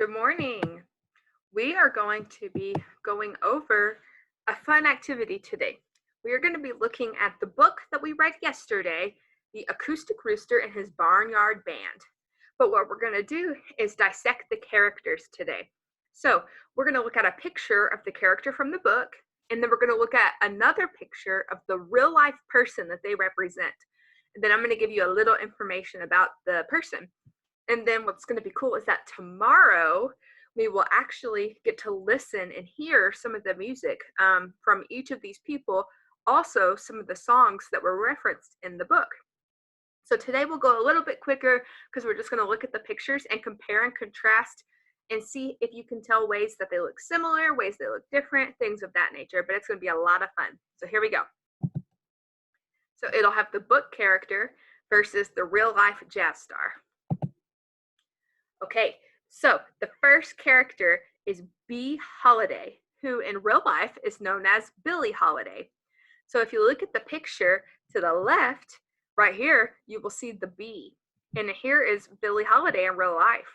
Good morning. We are going to be going over a fun activity today. We are going to be looking at the book that we read yesterday, The Acoustic Rooster and His Barnyard Band. But what we're going to do is dissect the characters today. So we're going to look at a picture of the character from the book, and then we're going to look at another picture of the real life person that they represent. And then I'm going to give you a little information about the person. And then what's going to be cool is that tomorrow we will actually get to listen and hear some of the music from each of these people, also some of the songs that were referenced in the book. So today we'll go a little bit quicker because we're just going to look at the pictures and compare and contrast and see if you can tell ways that they look similar, ways they look different, things of that nature. But it's going to be a lot of fun. So here we go. So it'll have the book character versus the real life jazz star. Okay, so the first character is Billie Holiday, who in real life is known as Billie Holiday. So if you look at the picture to the left, right here, you will see the bee. And here is Billie Holiday in real life.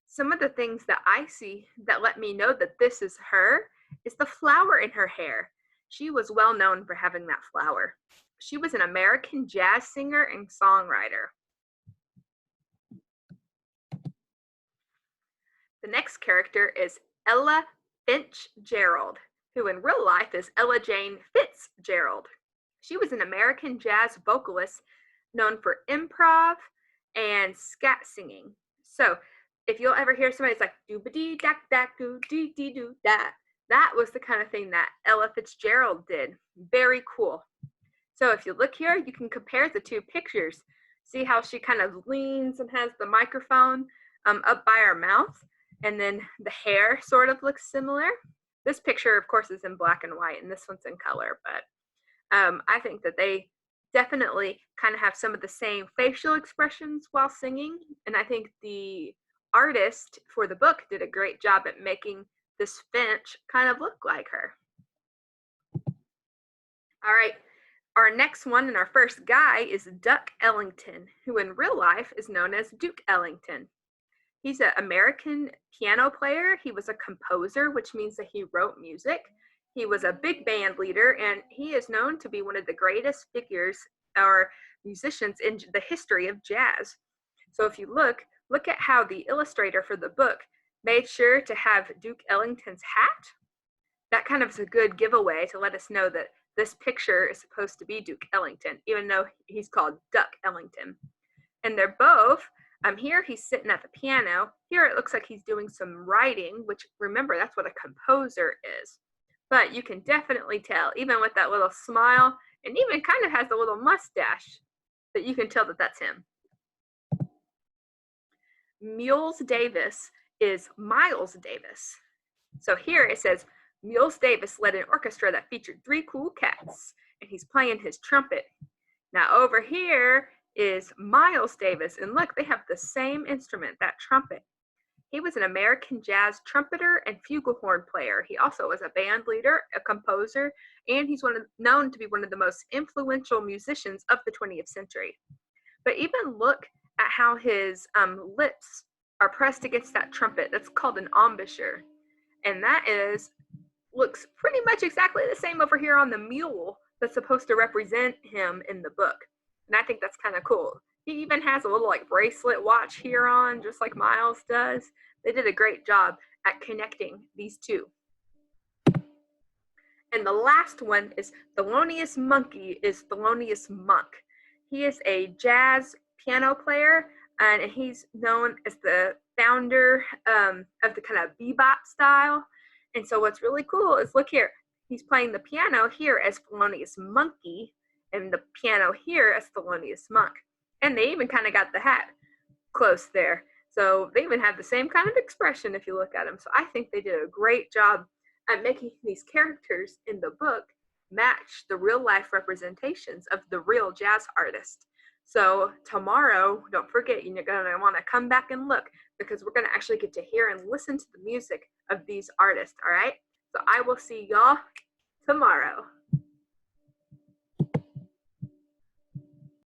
Some of the things that I see that let me know that this is her is the flower in her hair. She was well known for having that flower. She was an American jazz singer and songwriter. The next character is Ella Fitzgerald, who in real life is Ella Jane Fitzgerald. She was an American jazz vocalist known for improv and scat singing. So if you'll ever hear somebody, it's like doo-ba-dee dak dak doo dee dee doo da. That was the kind of thing that Ella Fitzgerald did. Very cool. So if you look here, you can compare the two pictures. See how she kind of leans and has the microphone up by her mouth? And then the hair sort of looks similar. This picture, of course, is in black and white, and this one's in color, but I think that they definitely kind of have some of the same facial expressions while singing, and I think the artist for the book did a great job at making this Finch kind of look like her. All right, our next one and our first guy is Duke Ellington, who in real life is known as Duke Ellington. He's an American piano player. He was a composer, which means that he wrote music. He was a big band leader, and he is known to be one of the greatest figures or musicians in the history of jazz. So if you look at how the illustrator for the book made sure to have Duke Ellington's hat. That kind of is a good giveaway to let us know that this picture is supposed to be Duke Ellington, even though he's called Duke Ellington. And they're both here he's sitting at the piano. Here it looks like he's doing some writing, which remember, that's what a composer is. But you can definitely tell, even with that little smile, and even kind of has a little mustache, that you can tell that that's him. Miles Davis is Miles Davis. So here it says, Miles Davis led an orchestra that featured 3 cool cats, and he's playing his trumpet. Now over here is Miles Davis, and look, they have the same instrument, that trumpet. He was an American jazz trumpeter and flugelhorn player. He also was a band leader, a composer, and he's known to be one of the most influential musicians of the 20th century. But even look at how his lips are pressed against that trumpet. That's called an embouchure, and that looks pretty much exactly the same over here on the mule that's supposed to represent him in the book. And I think that's kind of cool. He even has a little like bracelet watch here on, just like Miles does. They did a great job at connecting these two. And the last one is Thelonious Monk. He is a jazz piano player, and he's known as the founder of the kind of bebop style. And so what's really cool is, look here, he's playing the piano here as Thelonious Monkey, and the piano here as Thelonious Monk. And they even kind of got the hat close there. So they even have the same kind of expression if you look at them. So I think they did a great job at making these characters in the book match the real life representations of the real jazz artist. So tomorrow, don't forget, you're going to want to come back and look, because we're going to actually get to hear and listen to the music of these artists, all right? So I will see y'all tomorrow.